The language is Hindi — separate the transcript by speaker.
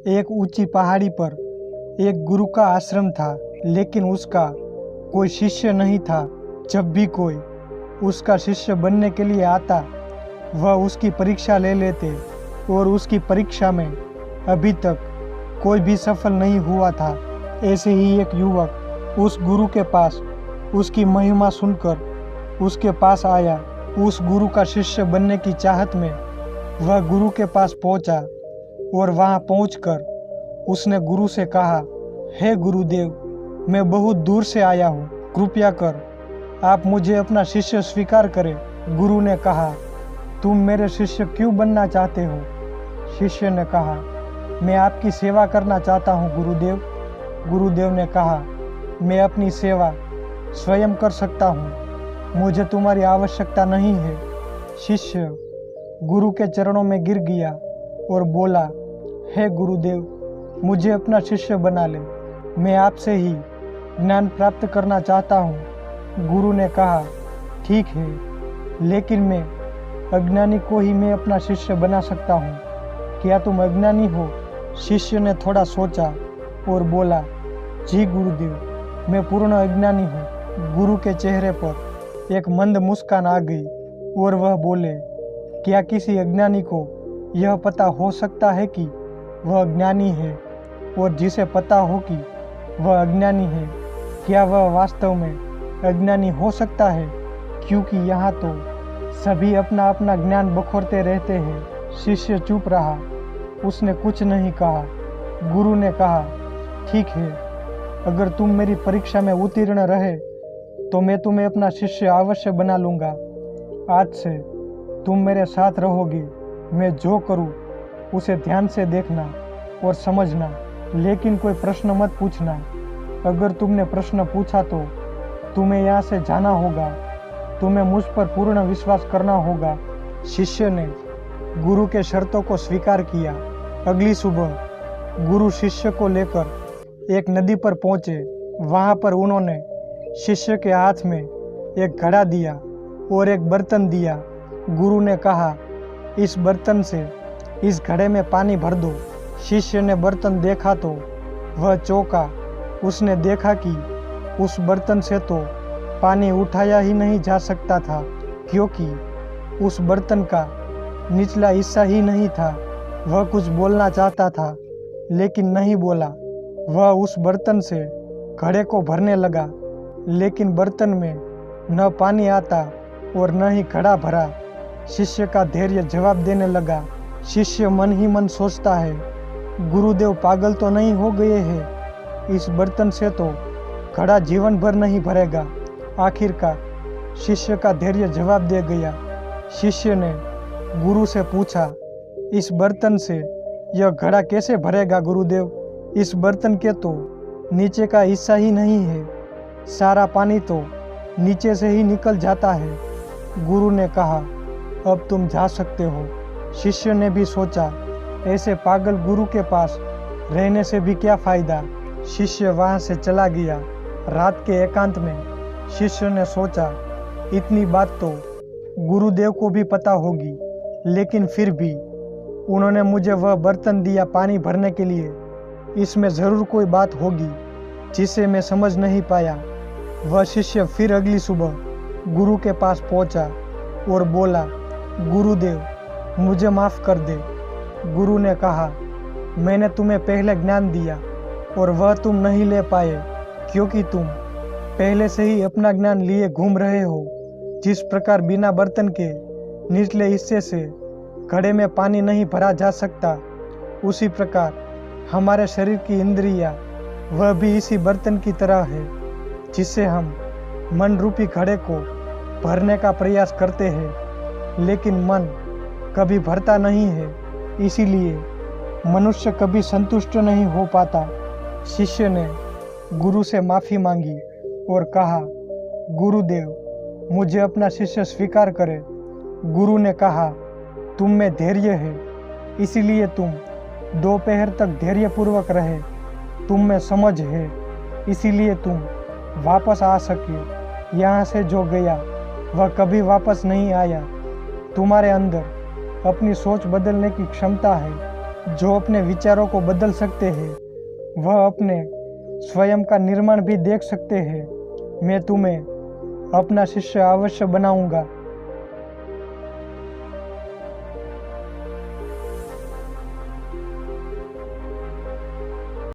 Speaker 1: एक ऊंची पहाड़ी पर एक गुरु का आश्रम था, लेकिन उसका कोई शिष्य नहीं था। जब भी कोई उसका शिष्य बनने के लिए आता, वह उसकी परीक्षा ले लेते और उसकी परीक्षा में अभी तक कोई भी सफल नहीं हुआ था। ऐसे ही एक युवक उस गुरु के पास उसकी महिमा सुनकर उसके पास आया। उस गुरु का शिष्य बनने की चाहत में वह गुरु के पास पहुंचा और वहां पहुंचकर उसने गुरु से कहा, हे गुरुदेव, मैं बहुत दूर से आया हूँ, कृपया कर आप मुझे अपना शिष्य स्वीकार करें। गुरु ने कहा, तुम मेरे शिष्य क्यों बनना चाहते हो? शिष्य ने कहा, मैं आपकी सेवा करना चाहता हूँ गुरुदेव। गुरुदेव ने कहा, मैं अपनी सेवा स्वयं कर सकता हूँ, मुझे तुम्हारी आवश्यकता नहीं है। शिष्य गुरु के चरणों में गिर गया और बोला, हे गुरुदेव, मुझे अपना शिष्य बना ले, मैं आपसे ही ज्ञान प्राप्त करना चाहता हूँ। गुरु ने कहा, ठीक है, लेकिन मैं अज्ञानी को ही मैं अपना शिष्य बना सकता हूँ, क्या तुम अज्ञानी हो? शिष्य ने थोड़ा सोचा और बोला, जी गुरुदेव, मैं पूर्ण अज्ञानी हूँ। गुरु के चेहरे पर एक मंद मुस्कान आ गई और वह बोले, क्या किसी अज्ञानी को यह पता हो सकता है कि वह अज्ञानी है, और जिसे पता हो कि वह अज्ञानी है, क्या वह वास्तव में अज्ञानी हो सकता है? क्योंकि यहाँ तो सभी अपना अपना ज्ञान बखोरते रहते हैं। शिष्य चुप रहा, उसने कुछ नहीं कहा। गुरु ने कहा, ठीक है, अगर तुम मेरी परीक्षा में उत्तीर्ण रहे तो मैं तुम्हें अपना शिष्य अवश्य बना लूँगा। आज से तुम मेरे साथ रहोगे, मैं जो करूँ उसे ध्यान से देखना और समझना, लेकिन कोई प्रश्न मत पूछना। अगर तुमने प्रश्न पूछा तो तुम्हें यहाँ से जाना होगा, तुम्हें मुझ पर पूर्ण विश्वास करना होगा। शिष्य ने गुरु के शर्तों को स्वीकार किया। अगली सुबह गुरु शिष्य को लेकर एक नदी पर पहुँचे। वहाँ पर उन्होंने शिष्य के हाथ में एक घड़ा दिया और एक बर्तन दिया। गुरु ने कहा, इस बर्तन से इस घड़े में पानी भर दो। शिष्य ने बर्तन देखा तो वह चौंका। उसने देखा कि उस बर्तन से तो पानी उठाया ही नहीं जा सकता था, क्योंकि उस बर्तन का निचला हिस्सा ही नहीं था। वह कुछ बोलना चाहता था, लेकिन नहीं बोला। वह उस बर्तन से घड़े को भरने लगा, लेकिन बर्तन में न पानी आता और न ही घड़ा भरा। शिष्य का धैर्य जवाब देने लगा। शिष्य मन ही मन सोचता है, गुरुदेव पागल तो नहीं हो गए हैं, इस बर्तन से तो घड़ा जीवन भर नहीं भरेगा। आखिरकार शिष्य का धैर्य जवाब दे गया। शिष्य ने गुरु से पूछा, इस बर्तन से यह घड़ा कैसे भरेगा गुरुदेव? इस बर्तन के तो नीचे का हिस्सा ही नहीं है, सारा पानी तो नीचे से ही निकल जाता है। गुरु ने कहा, अब तुम जा सकते हो। शिष्य ने भी सोचा, ऐसे पागल गुरु के पास रहने से भी क्या फायदा। शिष्य वहाँ से चला गया। रात के एकांत में शिष्य ने सोचा, इतनी बात तो गुरुदेव को भी पता होगी, लेकिन फिर भी उन्होंने मुझे वह बर्तन दिया पानी भरने के लिए। इसमें ज़रूर कोई बात होगी जिसे मैं समझ नहीं पाया। वह शिष्य फिर अगली सुबह गुरु के पास पहुंचा और बोला, गुरुदेव, मुझे माफ़ कर दे। गुरु ने कहा, मैंने तुम्हें पहले ज्ञान दिया और वह तुम नहीं ले पाए, क्योंकि तुम पहले से ही अपना ज्ञान लिए घूम रहे हो। जिस प्रकार बिना बर्तन के निचले हिस्से से घड़े में पानी नहीं भरा जा सकता, उसी प्रकार हमारे शरीर की इंद्रियां वह भी इसी बर्तन की तरह है, जिससे हम मन रूपी घड़े को भरने का प्रयास करते हैं, लेकिन मन कभी भरता नहीं है। इसीलिए मनुष्य कभी संतुष्ट नहीं हो पाता। शिष्य ने गुरु से माफ़ी मांगी और कहा, गुरुदेव, मुझे अपना शिष्य स्वीकार करें। गुरु ने कहा, तुम में धैर्य है, इसीलिए तुम दोपहर तक धैर्यपूर्वक रहे। तुम में समझ है, इसीलिए तुम वापस आ सके। यहाँ से जो गया वह कभी वापस नहीं आया। तुम्हारे अंदर अपनी सोच बदलने की क्षमता है, जो अपने विचारों को बदल सकते हैं, वह अपने स्वयं का निर्माण भी देख सकते हैं। मैं तुम्हें अपना शिष्य अवश्य बनाऊंगा।